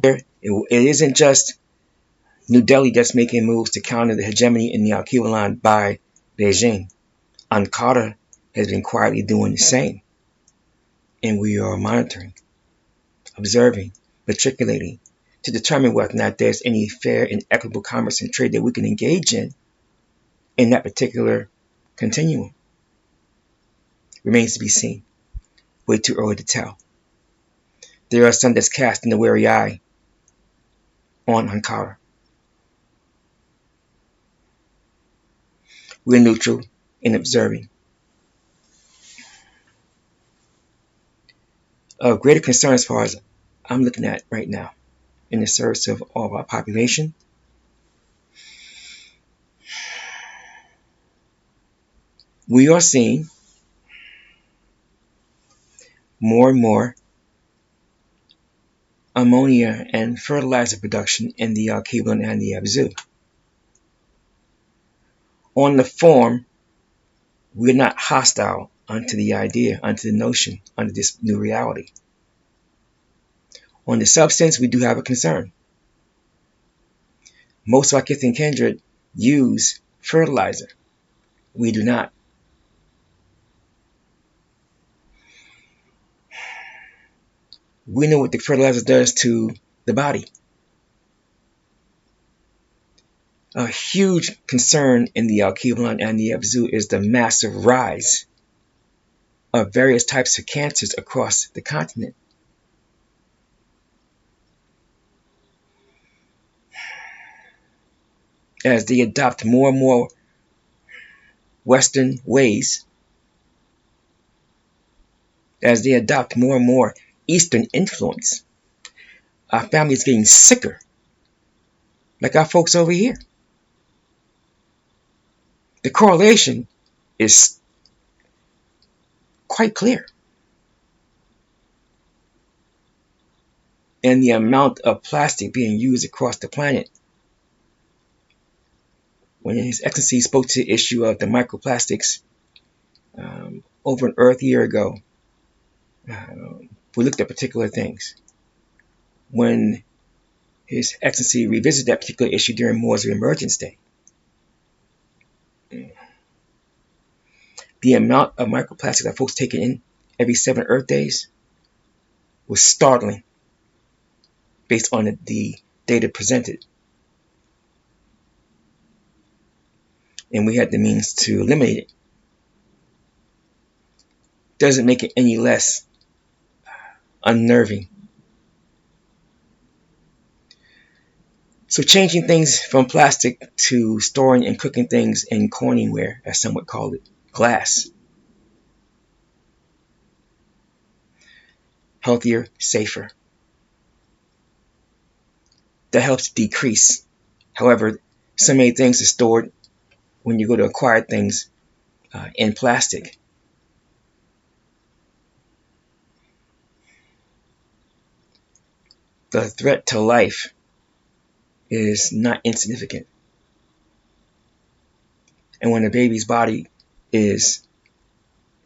It isn't just New Delhi that's making moves to counter the hegemony in the Alkebu-lan by Beijing. Ankara has been quietly doing the same, and we are monitoring, observing, matriculating to determine whether or not there's any fair and equitable commerce and trade that we can engage in that particular continuum. Remains to be seen. Way too early to tell. There are some that's casting a wary eye on Ankara. We're neutral in observing. Of greater concern as far as I'm looking at right now in the service of all of our population, we are seeing more and more ammonia and fertilizer production in the Alkebu-lan and the Ab.Zu. On the form, we're not hostile unto the idea, unto the notion, unto this new reality. On the substance, we do have a concern. Most of our kith and kindred use fertilizer. We do not. We know what the fertilizer does to the body. A huge concern in the Alkebu-lan and the Ab.Zu is the massive rise of various types of cancers across the continent. As they adopt more and more Western ways, as they adopt more and more Eastern influence, our family is getting sicker, like our folks over here. The correlation is quite clear. And the amount of plastic being used across the planet. When His Excellency spoke to the issue of the microplastics over on Earth a year ago, we looked at particular things. When His Excellency revisited that particular issue during Moor's Emergence Day, the amount of microplastic that folks taking in every 7 Earth days was startling based on the data presented. And we had the means to eliminate it. Doesn't make it any less unnerving. So changing things from plastic to storing and cooking things in corningware, as some would call it, glass. Healthier, safer. That helps decrease. However, so many things are stored when you go to acquire things in plastic. The threat to life is not insignificant. And when a baby's body is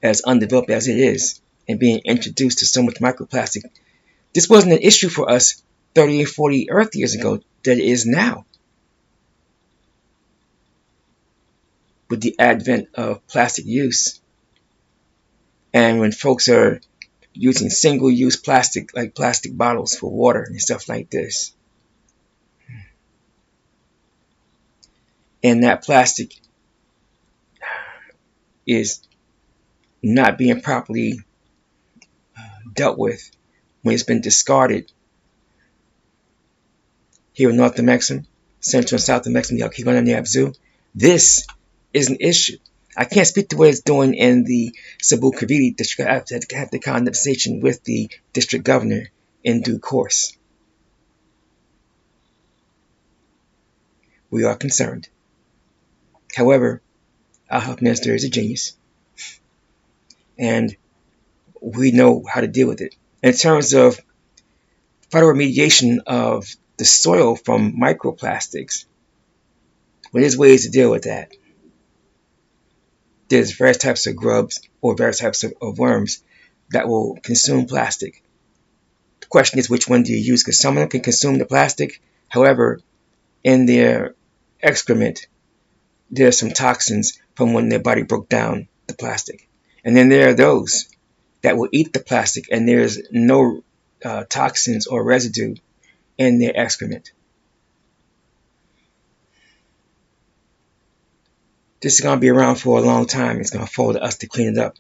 as undeveloped as it is and being introduced to so much microplastic, this wasn't an issue for us 30 or 40 Earth years ago that it is now. With the advent of plastic use, and when folks are using single-use plastic, like plastic bottles for water and stuff like this, and that plastic is not being properly dealt with when it's been discarded here in North-Amexem, Central and South-Amexem, the Alkebu-lan and the Ab.Zu, this is an issue. I can't speak to what it's doing in the Cebu-Cavite district. I have to have the conversation with the district governor in due course. We are concerned. However, our health minister is a genius, and we know how to deal with it. In terms of federal remediation of the soil from microplastics, well, there's ways to deal with that. There's various types of grubs or various types of worms that will consume plastic The question is, which one do you use? Because some of them can consume the plastic. However, in their excrement, there are some toxins from when their body broke down the plastic. And then there are those that will eat the plastic and there's no toxins or residue in their excrement. This is going to be around for a long time. It's going to fall to us to clean it up.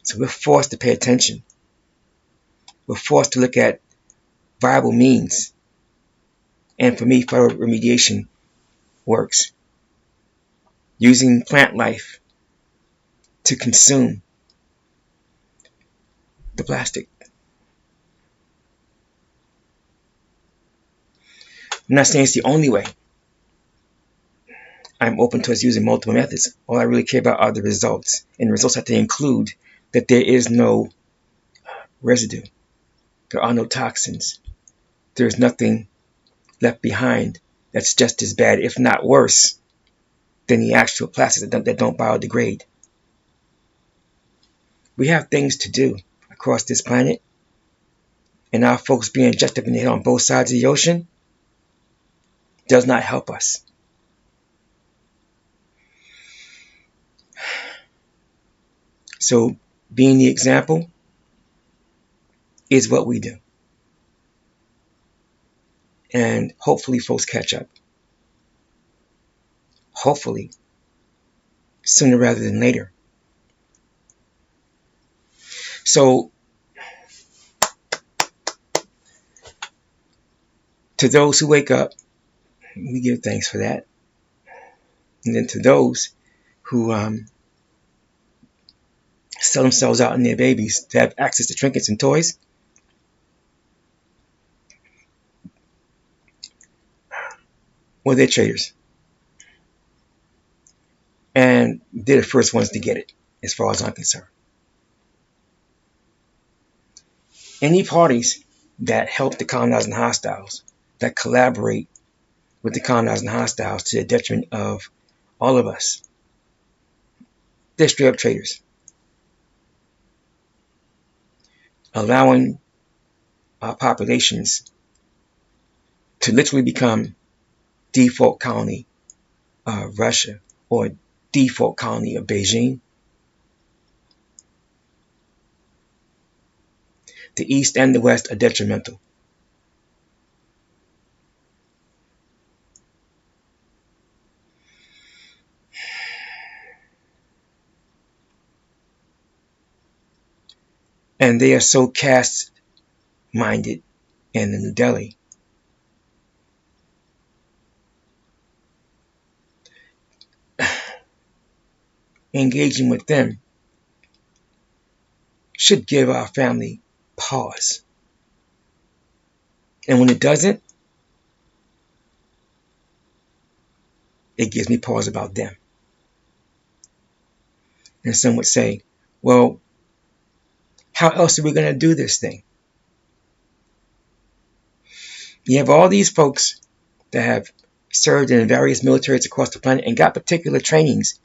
So we're forced to pay attention. We're forced to look at viable means. And for me, federal remediation works. Using plant life to consume the plastic. I'm not saying it's the only way. I'm open to us using multiple methods. All I really care about are the results. And the results have to include that there is no residue. There are no toxins. There's nothing left behind that's just as bad, if not worse, than the actual plastics that don't biodegrade. We have things to do across this planet, and our folks being just up in the hill on both sides of the ocean does not help us. So being the example is what we do. And hopefully folks catch up. Hopefully sooner rather than later. So to those who wake up, we give thanks for that. And then to those who sell themselves out and their babies to have access to trinkets and toys, well, they're traitors. And they're the first ones to get it, as far as I'm concerned. Any parties that help the colonizing hostiles, that collaborate with the colonizing hostiles to the detriment of all of us, they're straight up traitors. Allowing our populations to literally become default colony of Russia or default colony of Beijing. The East and the West are detrimental. And they are so caste-minded in the New Delhi. Engaging with them should give our family pause. And when it doesn't, it gives me pause about them. And some would say, well, how else are we going to do this thing? You have all these folks that have served in various militaries across the planet and got particular trainings,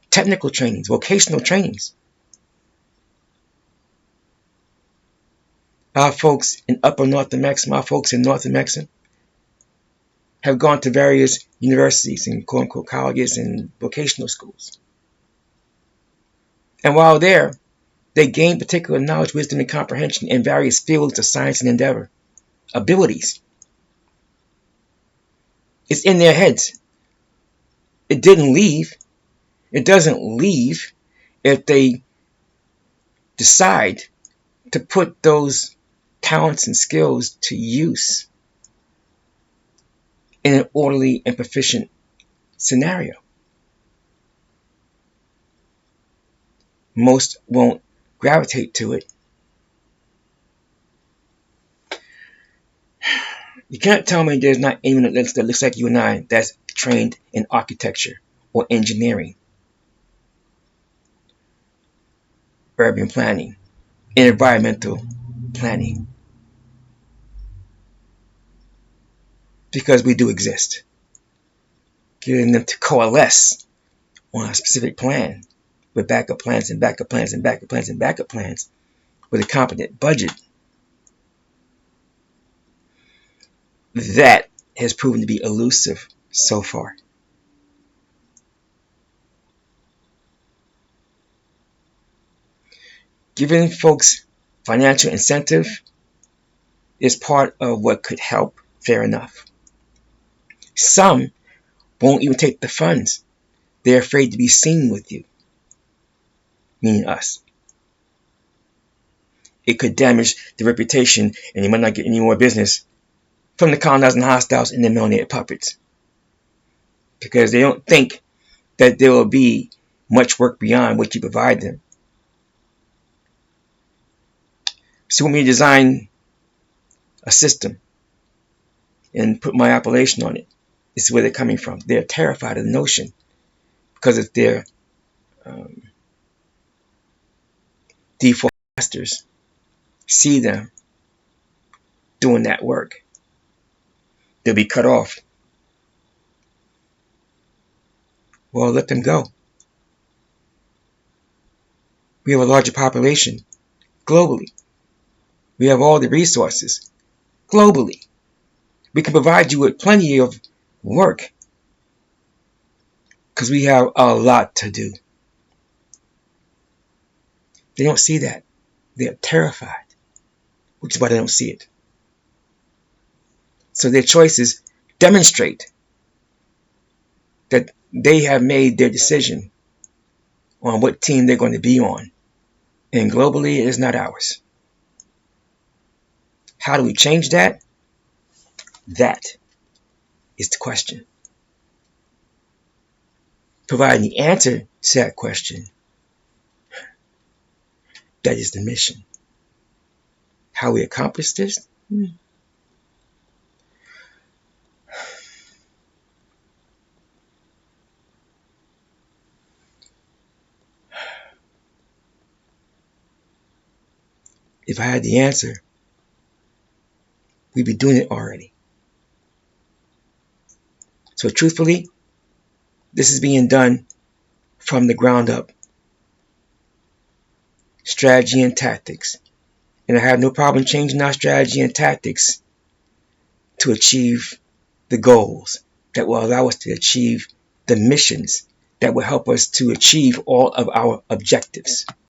technical trainings, vocational trainings. Our folks in Upper North-Amexem, our folks in North-Amexem have gone to various universities and quote-unquote colleges and vocational schools. And while there, they gain particular knowledge, wisdom, and comprehension in various fields of science and endeavor. Abilities. It's in their heads. It didn't leave. It doesn't leave if they decide to put those talents and skills to use in an orderly and proficient scenario. Most won't gravitate to it. You can't tell me there's not anyone that looks like you and I that's trained in architecture or engineering, urban planning, and environmental planning. Because we do exist. Getting them to coalesce on a specific plan with backup plans and backup plans and backup plans and backup plans with a competent budget that has proven to be elusive so far. Giving folks financial incentive is part of what could help, fair enough. Some won't even take the funds. They're afraid to be seen with you, meaning us. It could damage the reputation, and you might not get any more business from the colonizing hostiles and the melanated puppets, because they don't think that there will be much work beyond what you provide them. So when we design a system and put my appellation on it, this is where they're coming from. They're terrified of the notion because if their default masters see them doing that work, they'll be cut off. Well, let them go. We have a larger population globally. We have all the resources globally. We can provide you with plenty of work because we have a lot to do. They don't see that. They're terrified, which is why they don't see it. So their choices demonstrate that they have made their decision on what team they're going to be on. And globally, it is not ours. How do we change that? That is the question. Providing the answer to that question, that is the mission. How we accomplish this? If I had the answer, we'd be doing it already. So truthfully, this is being done from the ground up. Strategy and tactics. And I have no problem changing our strategy and tactics to achieve the goals that will allow us to achieve the missions that will help us to achieve all of our objectives.